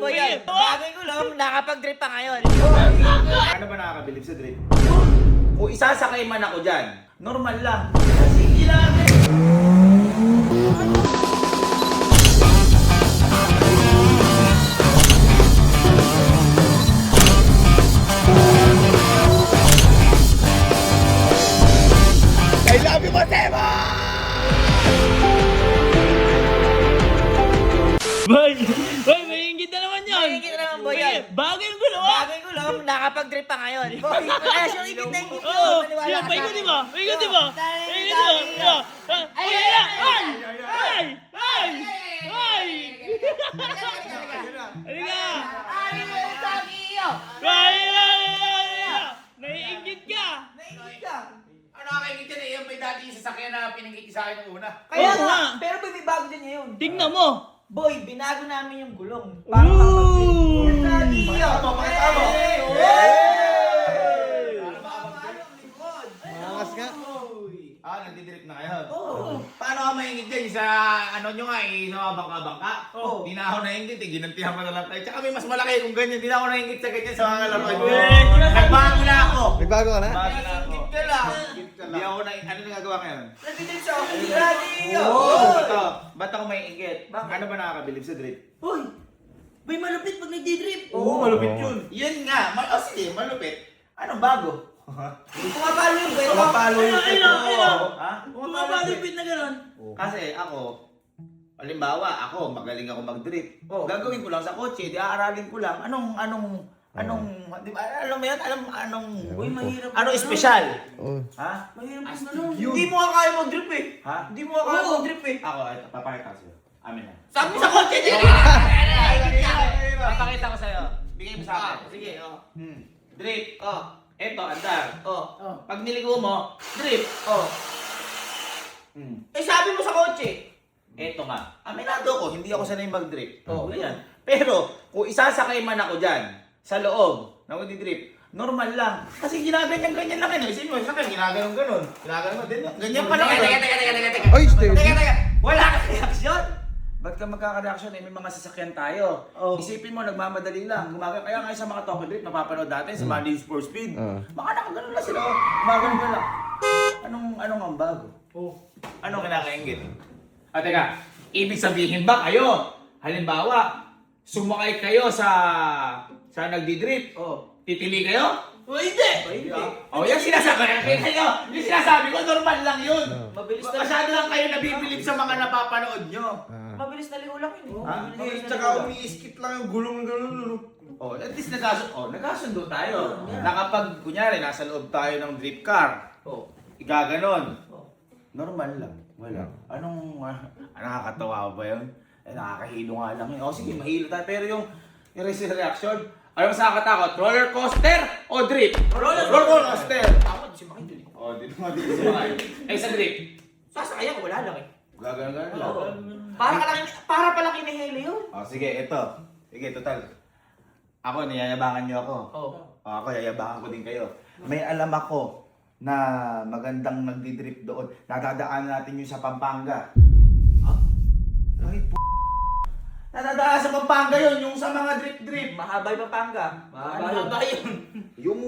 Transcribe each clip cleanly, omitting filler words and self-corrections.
boy yan. Bagay ko lang, nakapag-drip pa ngayon. Ano ba nakakabilib sa drip? Kung isasakay man ako dyan, normal lang. Sige lang I love you, Matema! Boy! Boy, may ingit na naman yun! Ingit na naman, boy, yan. Bagay yung gulo, ah! Bagay ko lang, nakapag-drip pa ngayon. Boy, yung ingit na ingit ko. Oo! Maniwala Yan, ka paikot sa di ba? akin. Paikot di ba? Paikot di ba? Ay! Ay! Ay! Ay! Ay! Ay! Halika! Ay! Naiingit ka! Naingit ka. Ano nakakaingit yan eh? Yung may dati yung sasakyan na pinanggit sa akin ng una. Kaya Oo nga, nga. pero boy, may bago din ngayon. Tingnan mo! Boy, binago namin yung gulong. Para Ooh! Pakita mo, pakita mo! Angas nga. Ah, nagdidrip na kayo? Oo. Paano ka maingit dyan? Sa ano nyo nga eh, sa mga bangka-bangka? Oo. Di na ako naingit eh, ginantihan mo na lang tayo. Tsaka may mas malaki kung ganyan, di na ako naingit sa ganyan sa mga laruan nyo. Nagbago na ako! Nagbago ka na? Nagbago na ako. Ingit ka lang. Di ako na, ano nagagawa ngayon? Nagdidip sa akin. Radio. Ito, ba't ako maiingit? Bakit? Ano ba nakakabilib sa drip? Boy, boy malupit pag nagdi-drip. malupit yun. Yun nga, sige, malupit. Anong bago? Pumapalo yung boy. Pumapalo yung Ayun, tipo. ayun. Ha? Pumapalipit na gano'n. Kasi ako, halimbawa, ako, magaling ako mag-drip. Oh. Gagawin ko lang sa kotse, di aaralin ko lang. Di ba, alam mo yan? Boy, mahirap. Anong espesyal? Oh. Ha? Mahirap yung gano'n. Hindi mo nga kaya mag-drip eh. Ha? Hindi mo nga kaya mag-drip eh. Ako, ito, papakita ko sa'yo. Amin na. Sabi sa kotse niya. Papakita ko sa'yo. Bigay mo sa akin. Sige, Drip. Eto, andar. Pag niligo mo, drip. Eh sabi mo sa kotse. Eto nga. Aminado ko, hindi ako sanay mag-drip. Oh. Ayan. Pero, kung isasakay man ako dyan, sa loob, na mag-drip, normal lang. Kasi ginaganyan-ganyan lang yun. Isipin mo, sakay, ginaganon-ganon. Ginaganon. Ganyan pala. Teka. Ay, steady. Teka. Wala ka reaksyon. Ba't ka magkaka-reaction eh? May mga sasakyan tayo. Oh. Isipin mo, nagmamadali lang. Kaya nga sa mga Tokyo Drift, napapanood natin sa mga Need for Speed. Baka nakaganon lang sila. Gumagano ka lang. Anong ang bago? Anong kinakaingit? Teka, ibig sabihin ba kayo? Halimbawa, sumakay kayo sa nagdi-drip. Titili kayo? Hindi. Yan sinasabi kayo. Yung sinasabi ko, normal lang yun. Mabilis na Masyado lang kayo nabibilib sa mga napapanood nyo. Mabilis na liho lang yun. Ha? Tsaka umi-skip lang yung gulong ng gano'n. At least nagkasundo tayo. Na kapag, kunyari, nasa loob tayo ng drip car, igaganon. Normal lang. Wala. Nakakatawa ba yun? Nakakahilo nga lang yun. Sige, mahilo tayo. Pero yung reaction, alam mo sa nakatakot? Roller coaster o drip? Roller coaster! Ako, di si Makin dun eh. Di naman din sumakay. Sa drip? Sasakay ako, wala lang eh. Gaganon lang. Para pala kinahili yun. Sige, ito. Sige, total. Ako, niyayabangan niyo ako. Ako, yayabangan ko din kayo. May alam ako na magandang nagdi-drip doon. Nadadaan natin yung sa Pampanga. Ay, nadadaan sa Pampanga yun, yung sa mga drip-drip. Mahaba yung Pampanga. Mahaba yun. Yung...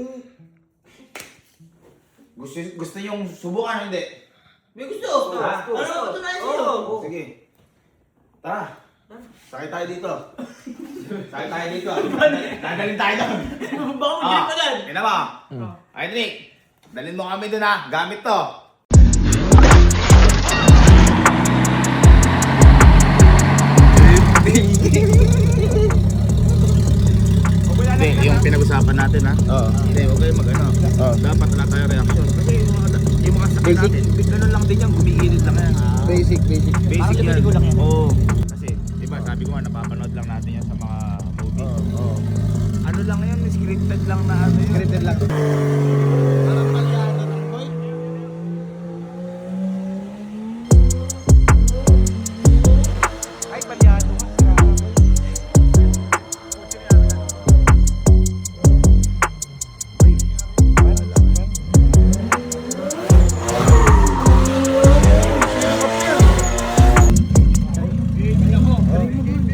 Gusto yung subukan, hindi? May gusto. Ha? Ano? Ito na yun sa'yo. Sige. Tara. Sakay tayo dito. Sakay tayo dito. Dadalhin tayo doon. Baka mag-drip ka dyan. Ina mo. Ay, Nick. Dalhin mo kami doon ha. Gamit to. Hindi, yung pinag-usapan natin ha. Hindi, huwag kayo mag-ano. Dapat wala tayo reaction. Kasi yung mga sakay Basic. natin, ganun lang din yan. Gumigilid lang yan. Basic. Basic Parang yan. libo-libo lang yan. Oo. Kasi, diba, sabi ko nga, napapanood lang natin yan sa mga movie. Ano lang yan, scripted lang na ano yun. Scripted lang. Parang palyado ng boy. Ay, palyado nga.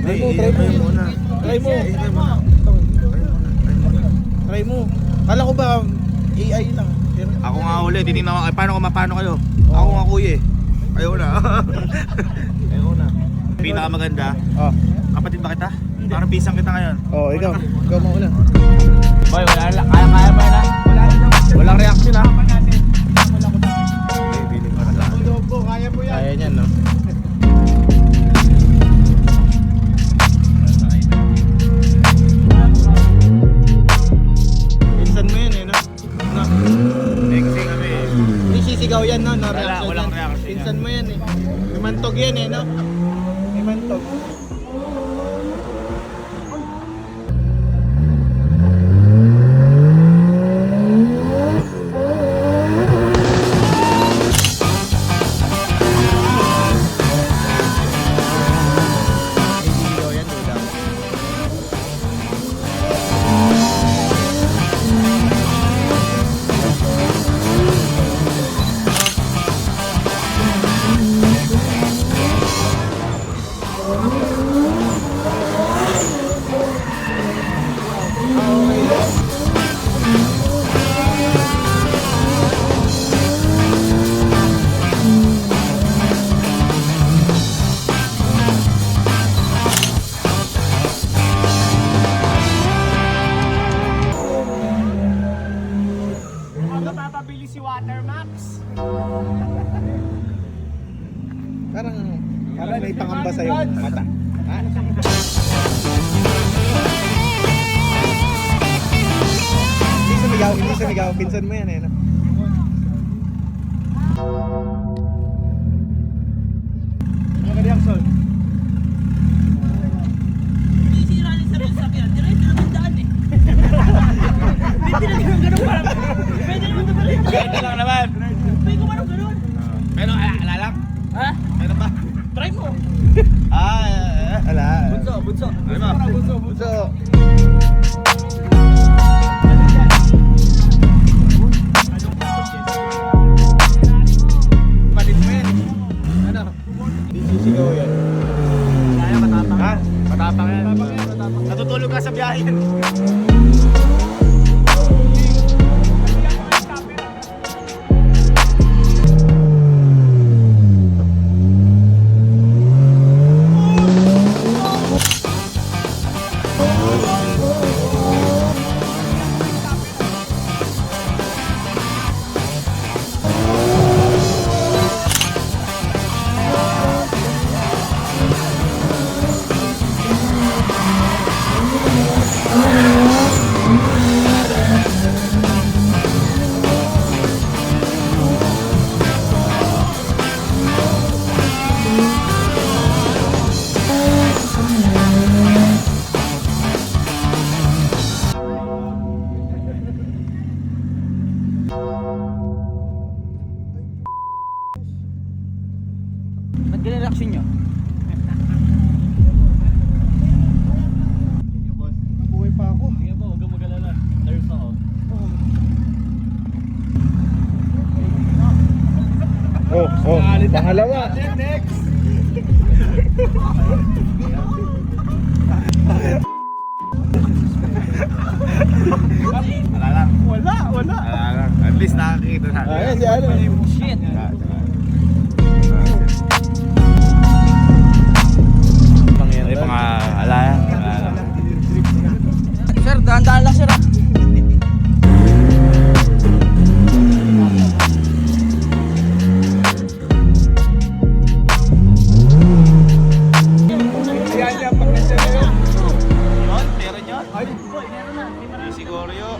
Try mo muna. Try mo. Try mo. Kala ko ba AI lang. Pero Ako nga uli, titingnan ko, paano kayo? Ako nga kuya eh. Ayaw na. ayaw na. Pinakamaganda, Oh. kapatid ba kita? Parang pisang kita ngayon. Oh, ikaw. Ikaw mauna. Boy, kaya mo yan ha? Walang reaction ha? Feeling ko na lang. Kaya niyan, no? Pinsan mo yan, eh, no? No. Next kami. Hindi sisigaw yan, no? No reaction walang yan. reaction Pinsan mo yan, eh. Imantog yan, eh, no? Imantog. Sisigaw yan, duda. Parang may pangamba sa'yo. Mata. Ha? Hindi sumigaw. Pinsan mo yan, eh, no? Ano ka reaction? Sisira rin sa sasakyan. Diretso naman daan eh. Hindi na ganun parang. Pwede naman ito pala. Ganito lang naman. Pwede ko parang ganun. Pero alalak? Ha? Meron ba? Try mo. Ala. Bunso. Ano ba? So, palit mo yan. Ano? Hindi sisigaw yan. Kaya matapang. Ha? Matapang yan. Natutulog ka sa biyahe. Ba't ganun reaction nyo? Buhay pa ako. Sige po, huwag kang mag-alala. Nerves ako. Pangalawa. Wala lang. Wala. Wala lang. At least nakakita na. Ayan, si ano. Shit. May mga alaya. Sir, dahan-dahan lang sir ah. Yan yan, pag nandiyan na yun. Yun, meron yun. Hindi siguro yun.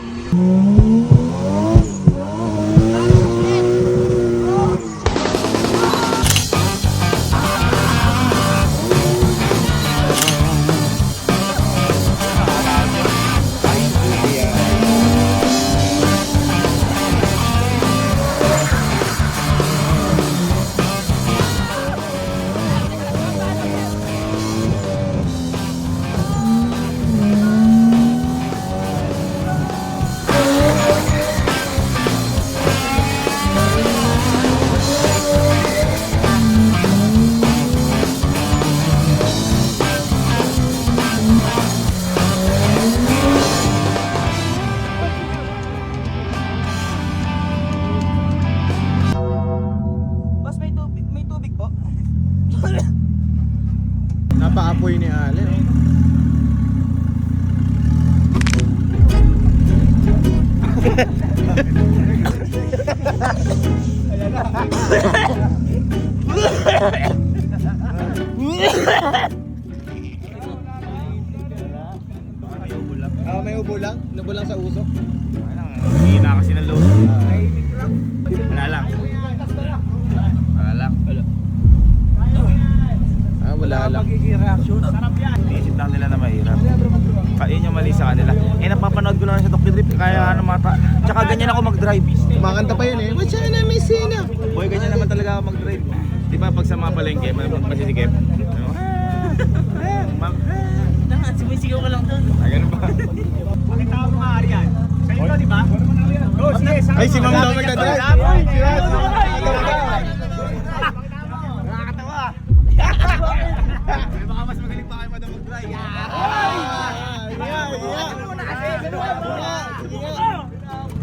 May ubo lang? Ubo lang sa usok? Hindi na kasi ng load. Wala lang. Wala lang. Wala lang. Iisip lang nila na mahirap. Yun yung mali sa kanila. Napapanood ko lang sa Dr. Drip. Kaya ano mata. Tsaka ganyan ako mag-drive. Kumakanta pa yun eh. What's your name, Miss Sina? Boy, ganyan naman talaga ako mag-drive. Di ba pag sa mga palengke, masisikip? Sumisigaw ka lang doon. Ganun ba? Ay, si Ma'am daw nagdadrive. Baka mas magaling pa kayo madam mag-drive.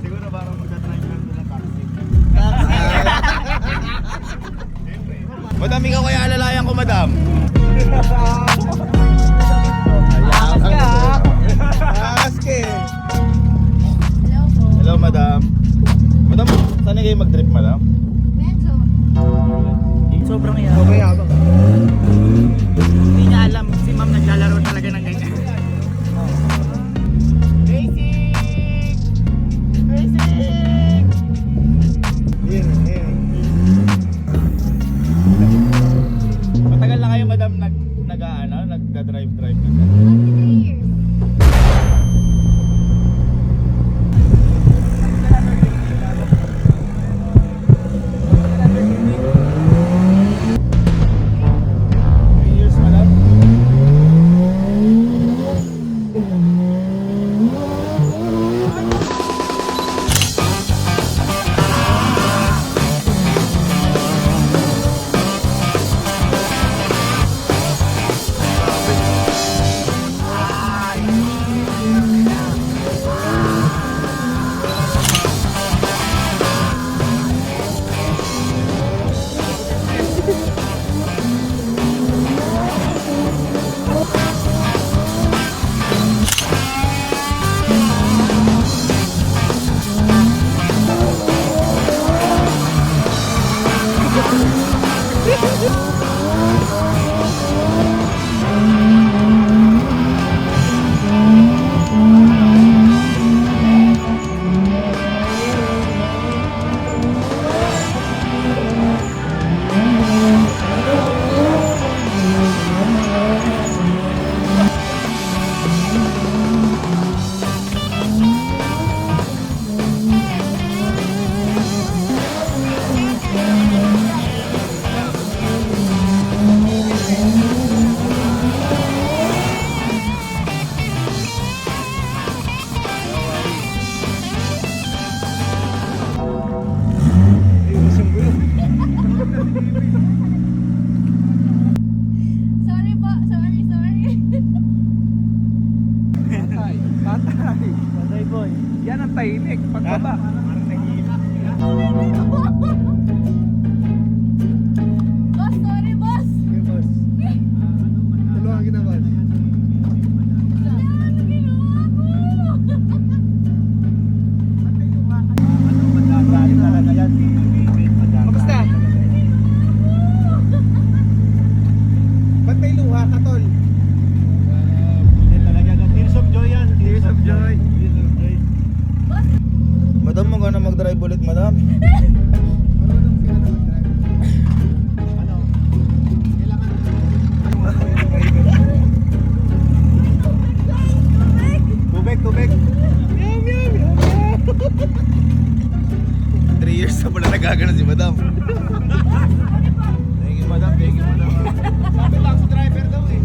Siguro parang mag-drive lang ng taxi. Madam, ikaw kaya alalayan ko, madam. Hello, madam. Madam, saan kayo mag-trip, madam? Medyo. Sobrang yan. Okay, habang. Hindi niya alam si ma'am naglalaro talaga ng ganyan. Basic! Basic! Yun. Matagal na kayo, madam, nagda-drive na. 23 years. Sorry po. Sorry. Patay boy. Yan ang tahimik. Pagbaba. Boss, sorry boss. Okay, boss. Tulungan kita, boss. Ano ginawa ko? Kamusta? Ba't may luha ka, tol? Tears of joy yan. Tears of joy. Madam, mo na mag-drive ulit, madam. Tubig. 3 years na pala nagagano si madam. Thank you, madam. Sabi, taxi driver daw eh.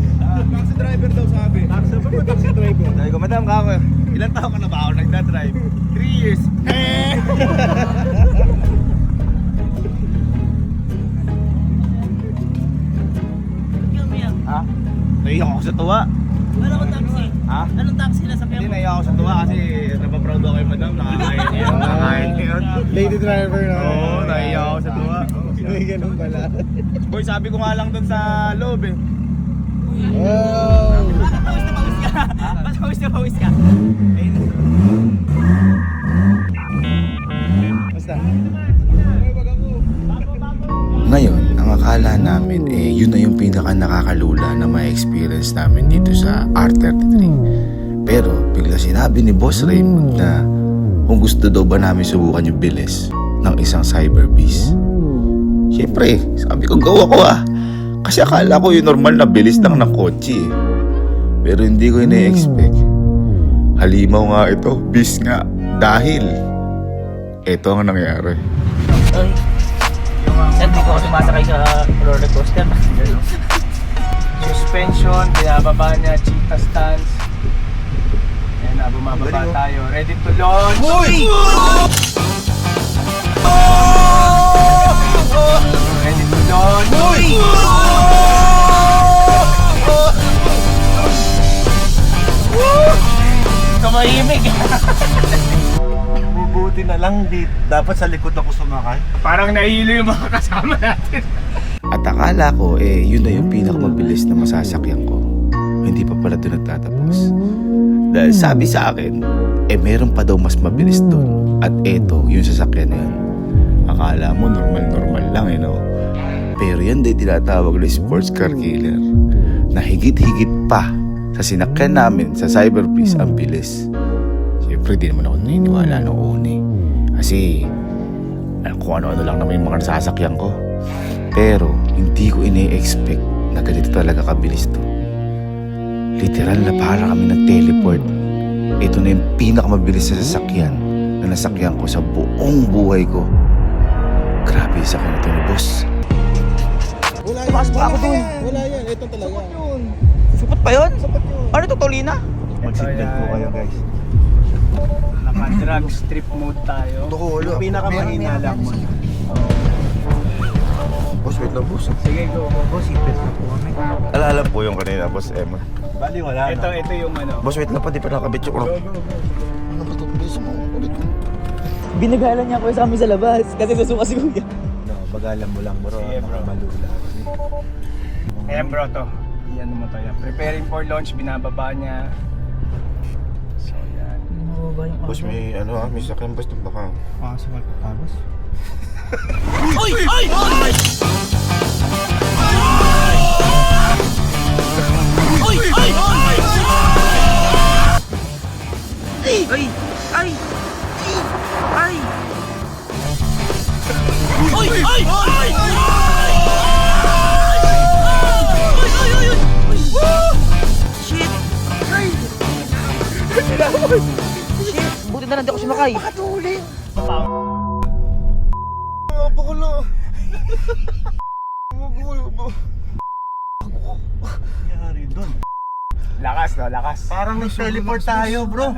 Taxi driver daw sabi. Taxi driver. Sabi ko, madam, kako, ilang taon ka na ba ako nagda-drive? 3 years. Ikaw, Mia. Ha? Naiyak ako sa tuwa. Anong taxi? Ha? Anong taxi na sa Hindi, Pemo? naiyak ako sa tuwa kasi napaproud ako kay madam. Nakakain niya yun. Lady driver na. Oo, naiyak ako sa tuwa. May ganun pala. Boy, sabi ko nga lang dun sa loob eh. Oh! Bakit pawis na pawis ka? Bakit pawis ka? Basta. Ngayon, ang akala namin namin, yun na yung pinaka nakakalula na may experience namin dito sa R33. Pero bigla sinabi ni Boss Raymond na kung gusto daw ba namin subukan yung bilis ng isang Cyber Beast. Siyempre, sabi ko go ako kasi akala ko yung normal na bilis lang ng kotse Pero hindi ko ina-expect. Halimaw nga ito, beast nga. Dahil ito ang nangyari. Sir, di ko ako sumasakay sa roller coaster. Suspension, binababa niya, cheetah stance. Ayan na, bumababa tayo. Ready to launch! Uy! Ready to launch! Uy! Kamahimik. Bubuti na lang dapat sa likod ako sumakay. Parang nahihilo yung mga kasama natin. At akala ko, yun na yung pinakamabilis na masasakyan ko. Hindi pa pala ito nagtatapos. Dahil sabi sa akin, meron pa daw mas mabilis doon. At eto, yung sasakyan na yun. Akala mo normal-normal lang, no? Pero yan din tinatawag na sports car killer. Na higit-higit pa sa sinakyan namin sa Cyber Beast ang bilis. Siyempre, di naman ako naniniwala noong una. Kasi, kung ano-ano lang naman yung mga nasasakyan ko. Pero, hindi ko ine-expect na ganito talaga kabilis to. Literal na para kami nag-teleport. Ito na yung pinakamabilis na sasakyan na nasakyan ko sa buong buhay ko. Grabe yung sakyan ito ni boss. Wala Tumakas pa ako dun. Wala yan, ito talaga. Supot pa yun? Ano to, Tolina? Mag-signal po kayo guys. Naka-drug strip mode tayo. Yung pinakamahina lang mo. Boss, wait lang boss. Sige, go. Boss, ipit na po kami. Alam po yung kanina, boss Emma. Bali wala Ito yung ano. Boss, wait lang pa, di pa nakabit yung ulo. Ano ba ito? Bilis mo. Ulit ko. Binagalan niya ako sa amin sa labas kasi susuka si Kuya. No, bagalan mo lang bro. Sige, bro. Malula. Ayan bro, to. Yan mo to yan. Preparing for launch, binababa niya. So yan. Boss, may may sakyan boss. Baka. Sa magpapabas. Uy! Ay! Ay! Uy! Ay! Ay! Ay! Ay! Ay! Uy! Ay! Ay! Shit! Shit! Buti na lang di ako sumakay. Bakulo. Nangyari doon. Lakas no, lakas. Parang nag-teleport tayo bro.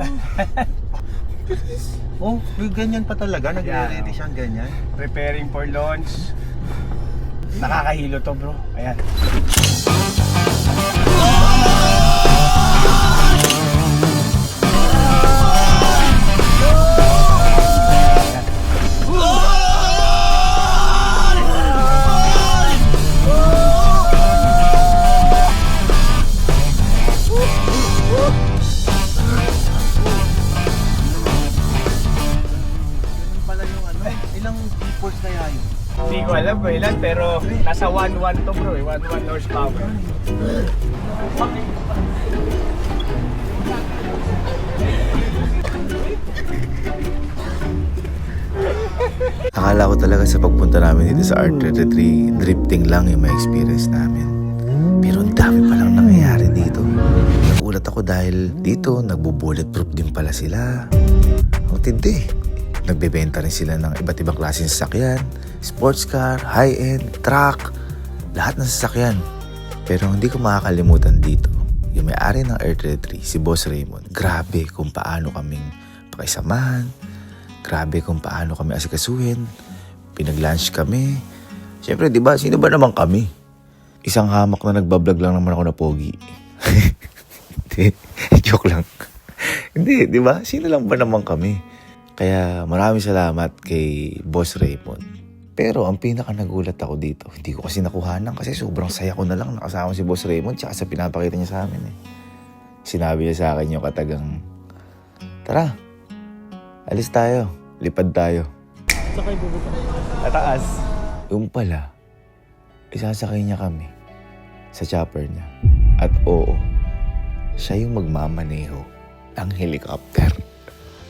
Oh, may ganyan pa talaga. Nag-ready siyang ganyan. Preparing for launch. Nakakahilo to bro. Ayan. Pala yung ilang force na yayo? Hindi ko alam kung ilan pero nasa 1-1 to bro. 1-1 horsepower. Akala ko talaga sa pagpunta namin dito sa R33, drifting lang yung may experience namin. Pero ang dami palang nangyayari dito. Nagulat ako dahil dito nagbo-bulletproof din pala sila. Ang tindi. Nagbebenta rin sila ng iba't ibang klaseng sasakyan, sports car, high-end, truck, lahat ng sasakyan. Pero hindi ko makakalimutan dito, yung may-ari ng R33, si Boss Raymond. Grabe kung paano kaming pakisamahan, grabe kung paano kami asikasuhin, pinag-lunch kami. Siyempre, di ba, sino ba naman kami? Isang hamak na nagbablog lang naman ako na pogi. Hindi, joke lang. Hindi, di ba? Sino lang ba naman kami? Kaya maraming salamat kay Boss Raymond. Pero ang pinaka nagulat ako dito, hindi ko kasi nakuhanan kasi sobrang saya ko na lang nakasama si Boss Raymond tsaka sa pinapakita niya sa amin eh. Sinabi niya sa akin yung katagang, tara, alis tayo, lipad tayo. Sakay pupunta. Tataas. Yung pala, isasakay niya kami sa chopper niya. At oo, siya yung magmamaneho ng helicopter.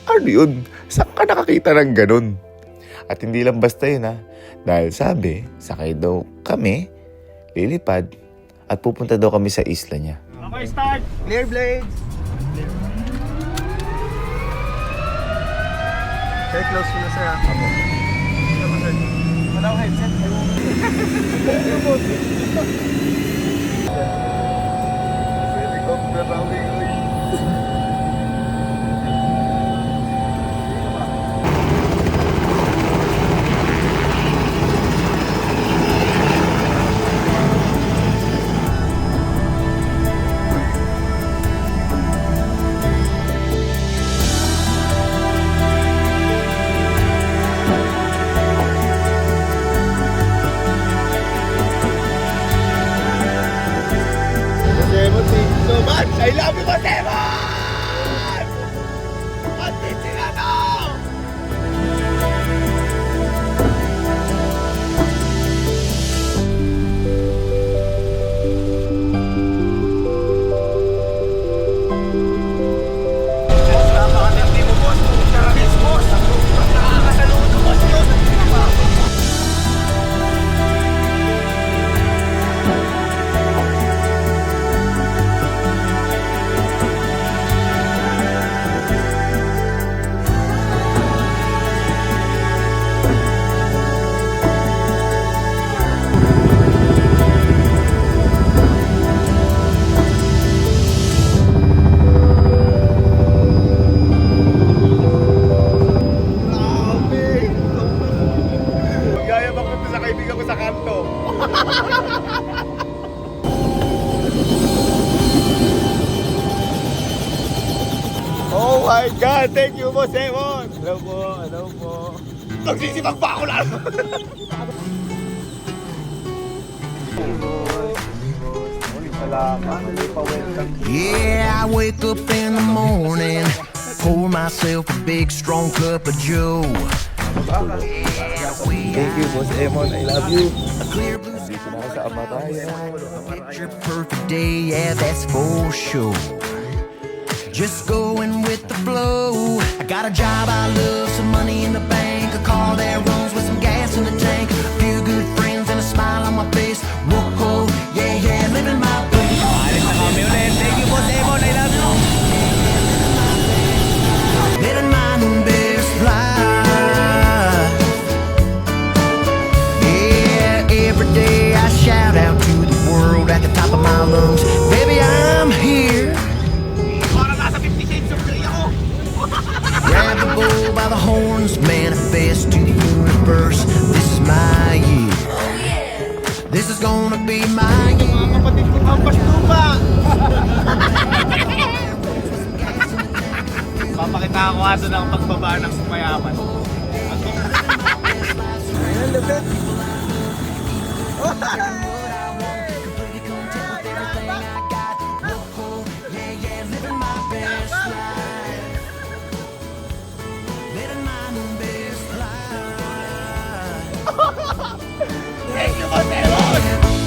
Ano yun? Saan ka nakakita ng ganun? At hindi lang basta yun ha. Dahil sabi, sakay daw kami, lilipad, at pupunta daw kami sa isla niya. Okay, start! Clear blades! Sir, close mo na sir ha. Apo. Wala akong headset. Helicopter na uwi. Demon, thank you so much! I love you, Demon! Patit sila to! Napaka-nerdy mo, boss. Charangis, boss. Nakakasaludo, boss. Yayabang ko sa kaibigan ko sa kanto. Oh my God! Thank you, Boss Emon! Hello po, hello po. Magsisipag pa ako lang! Yeah, I wake up in the morning, pour myself a big strong cup of Joe. Thank you, Boss Emon. I love you. A clear blue Dito na ako sa Amatayan. picture, perfect day, yeah, that's for sure. Just going with the flow. I got a job I love, some money in the bank, a car that runs with some gas in the tank, a few good friends and a smile on my face. Whoa, yeah, yeah, living my best. Thank you, Boss Emon. I love you! Living my best life. Yeah, every day I shout out to the world at the top of my lungs. Baby, I'm here. Parang nasa 50 Shades of Grey ako! Grab the bull by the horns, manifest to the universe. This is my year. This is gonna be my year. Mga kapatid ko ang pastupa! Papakita ako ato ng pagbaba ng sumayaman. Ayan, lapit! Yeah, yeah, living my best life. Living my best life.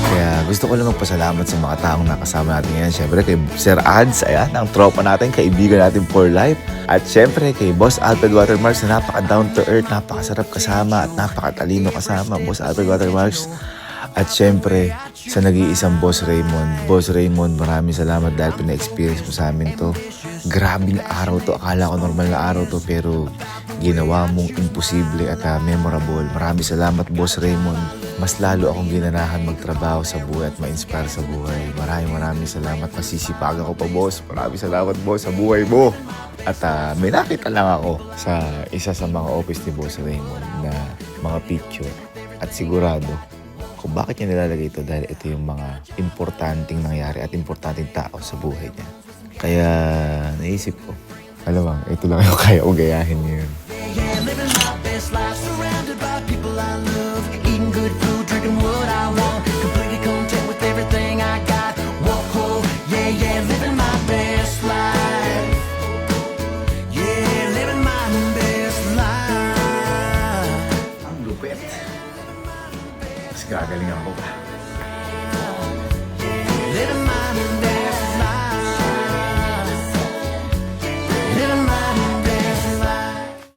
Kaya gusto ko lang magpasalamat sa mga taong nakasama natin ngayon. Siyempre kay Sir Ads, ayan, ang tropa natin, kaibigan natin for life. At siyempre kay Boss Alfred Watermarks na napaka down to earth, napakasarap kasama at napakatalino kasama, Boss Alfred Watermarks. At siyempre sa nag-iisang Boss Raymond. Boss Raymond, maraming salamat dahil pina-experience mo sa amin to. Grabing araw to. Akala ko normal na araw to pero ginawa mong imposible at memorable. Maraming salamat, Boss Raymond. Mas lalo akong ginanahan magtrabaho sa buhay at ma-inspire sa buhay. Maraming salamat. Masisipag ako pa, Boss. Maraming salamat, Boss, sa buhay mo. At may nakita lang ako sa isa sa mga office ni Boss Raymond na mga picture. At sigurado kung bakit niya nilalagay ito dahil ito yung mga importanteng nangyari at importanteng tao sa buhay niya. Kaya naisip ko, alam ito lang yung kaya ugayahin niya yun. Yeah, living my best life, surrounded by people I love, eating good food, drinking what I want, completely content with everything I got. Whoa, yeah, yeah, living my best life. Yeah, living my best life. Ang lupit. Mas gagalingan ko pa.